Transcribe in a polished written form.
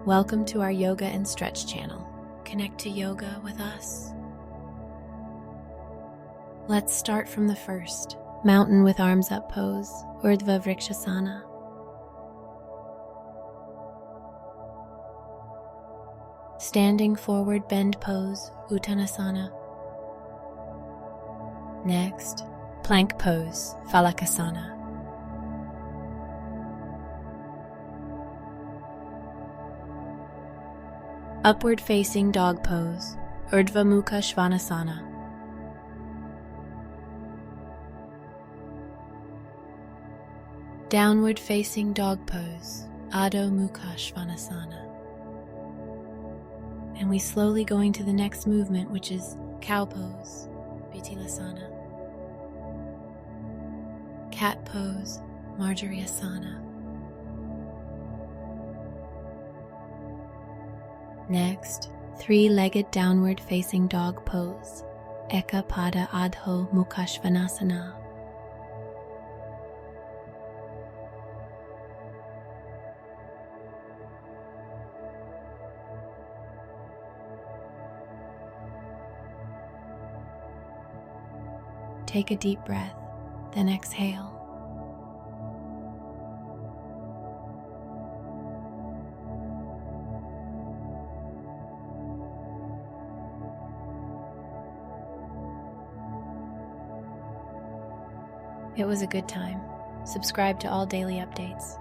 Welcome to our yoga and stretch channel. Connect to yoga with us. Let's start from the first, mountain with arms up pose, Urdhva Vrikshasana. Standing forward bend pose, Uttanasana. Next, plank pose, Phalakasana. Upward facing dog pose, Urdhva Mukha Svanasana. Downward facing dog pose, Adho Mukha Svanasana. And we slowly go into the next movement, which is cow pose, Vitilasana. Cat pose, Marjariasana. Next, three-legged downward facing dog pose, Eka Pada Adho Mukha Svanasana. Take a deep breath, then exhale. It was a good time. Subscribe to all daily updates.